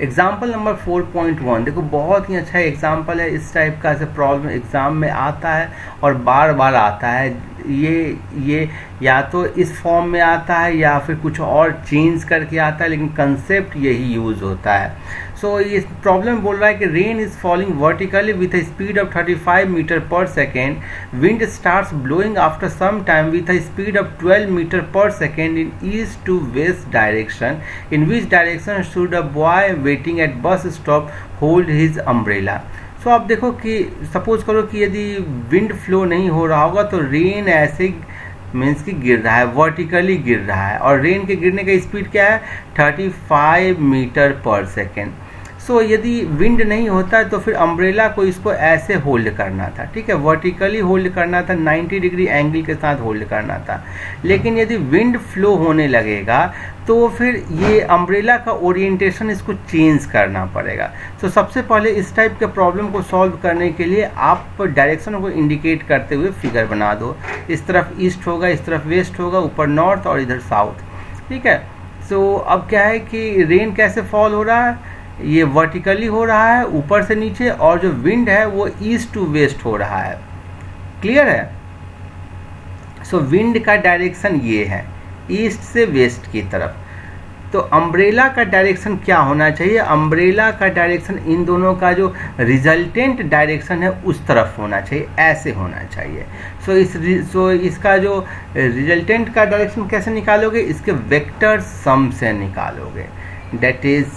Example number 4.1 देखो, बहुत ही अच्छा एग्जाम्पल है। इस टाइप का ऐसे प्रॉब्लम एग्ज़ाम में आता है और बार बार आता है। ये या तो इस फॉर्म में आता है या फिर कुछ और चेंज करके आता है, लेकिन कंसेप्ट यही यूज़ होता है। सो इस प्रॉब्लम बोल रहा है कि rain is falling vertically with a speed of 35 metre per second, wind starts blowing after some time with a speed of 12 metre per second in east to west direction, in which direction should a boy waiting at bus stop hold his umbrella. सो आप देखो कि suppose करो कि यदि wind flow नहीं हो रहा होगा तो रेन ऐसे मीन्स कि गिर रहा है, वर्टिकली गिर रहा है, और रेन के गिरने का स्पीड क्या है 35 मीटर पर सेकेंड। सो यदि विंड नहीं होता है तो फिर अम्ब्रेला को इसको ऐसे होल्ड करना था, ठीक है, वर्टिकली होल्ड करना था, 90 डिग्री एंगल के साथ होल्ड करना था। लेकिन यदि विंड फ्लो होने लगेगा तो फिर ये अम्ब्रेला का ओरिएंटेशन इसको चेंज करना पड़ेगा। तो सबसे पहले इस टाइप के प्रॉब्लम को सॉल्व करने के लिए आप डायरेक्शन को इंडिकेट करते हुए फिगर बना दो। इस तरफ ईस्ट होगा, इस तरफ वेस्ट होगा, ऊपर नॉर्थ और इधर साउथ, ठीक है। सो अब क्या है कि रेन कैसे फॉल हो रहा है, ये वर्टिकली हो रहा है ऊपर से नीचे, और जो विंड है वो ईस्ट टू वेस्ट हो रहा है। क्लियर है। सो विंड का डायरेक्शन ये है, ईस्ट से वेस्ट की तरफ। तो अम्ब्रेला का डायरेक्शन क्या होना चाहिए, अम्ब्रेला का डायरेक्शन इन दोनों का जो रिजल्टेंट डायरेक्शन है उस तरफ होना चाहिए, ऐसे होना चाहिए। सो इसका जो रिजल्टेंट का डायरेक्शन कैसे निकालोगे, इसके वेक्टर सम से निकालोगे। दैट इज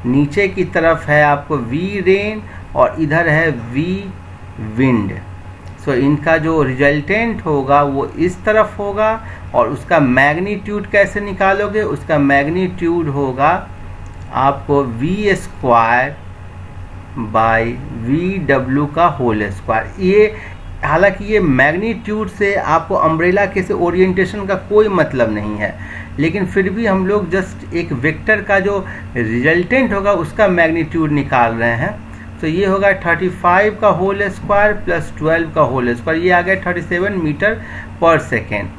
नीचे की तरफ है आपको वी रेन और इधर है वी विंड। सो इनका जो रिजल्टेंट होगा वो इस तरफ होगा, और उसका मैग्नीट्यूड कैसे निकालोगे, उसका मैग्नीट्यूड होगा आपको वी स्क्वायर बाई वी डब्ल्यू का होल स्क्वायर। ये हालांकि ये मैग्नीट्यूड से आपको अम्ब्रेला के से ओरिएंटेशन का कोई मतलब नहीं है, लेकिन फिर भी हम लोग जस्ट एक वेक्टर का जो रिजल्टेंट होगा उसका मैग्नीट्यूड निकाल रहे हैं। तो ये होगा 35 का होल स्क्वायर प्लस 12 का होल स्क्वायर, ये आ गया 37 मीटर पर सेकेंड।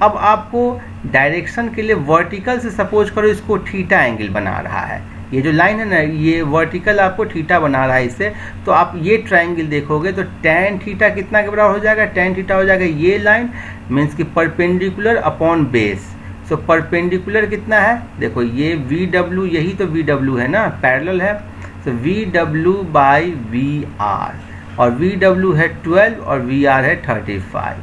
अब आपको डायरेक्शन के लिए वर्टिकल से सपोज करो इसको थीटा एंगल बना रहा है, ये जो लाइन है ना ये वर्टिकल आपको थीटा बना रहा है इससे, तो आप ये ट्रायंगल देखोगे तो tan थीटा कितना के बराबर हो जाएगा, tan थीटा हो जाएगा ये लाइन मीन्स कि perpendicular upon base. So perpendicular कितना है, देखो ये वी डब्ल्यू, यही तो वी डब्ल्यू है ना, पैरेलल है। तो V W by V R, और वी डब्ल्यू है 12 और वी आर है 35।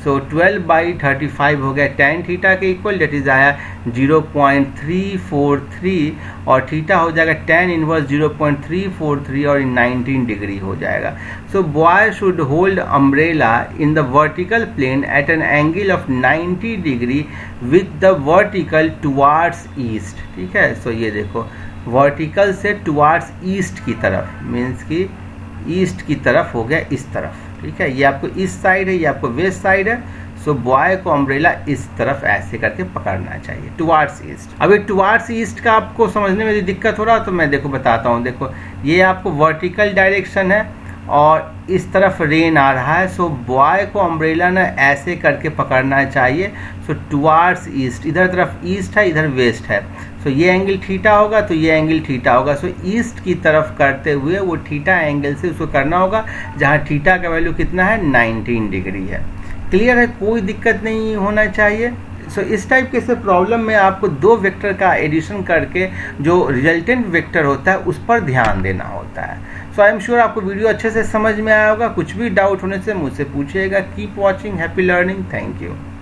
सो 12 बाई 35 हो गया tan थीटा के इक्वल, डेट इज आया 0.343, और थीटा हो जाएगा tan इनवर्स 0.343 और 19 डिग्री हो जाएगा। So boy should hold umbrella in the vertical plane at an angle of 90 degree with the vertical towards east, ठीक है। सो ये देखो वर्टिकल से टुवार्ड्स ईस्ट की तरफ, मीन्स कि ईस्ट की तरफ हो गया इस तरफ, ठीक है। ये आपको ईस्ट साइड है, ये आपको वेस्ट साइड है। सो बॉय को अम्ब्रेला इस तरफ ऐसे करके पकड़ना चाहिए, टुवार्ड्स ईस्ट। अभी टुवार्ड्स ईस्ट का आपको समझने में दिक्कत हो रहा है तो मैं देखो बताता हूँ। देखो ये आपको वर्टिकल डायरेक्शन है और इस तरफ रेन आ रहा है। सो बॉय को अम्ब्रेला ना ऐसे करके पकड़ना चाहिए। सो टुवार्ड्स ईस्ट, इधर तरफ ईस्ट है, इधर वेस्ट है। सो ये एंगल थीटा होगा तो ये एंगल थीटा होगा। सो ईस्ट की तरफ करते हुए वो थीटा एंगल से उसको करना होगा, जहाँ थीटा का वैल्यू कितना है 19 डिग्री है। क्लियर है, कोई दिक्कत नहीं होना चाहिए। सो इस टाइप के से प्रॉब्लम में आपको दो वेक्टर का एडिशन करके जो रिजल्टेंट वेक्टर होता है उस पर ध्यान देना होता है। सो आई एम श्योर आपको वीडियो अच्छे से समझ में आया होगा। कुछ भी डाउट होने से मुझसे पूछिएगा। Keep watching, happy learning, thank you.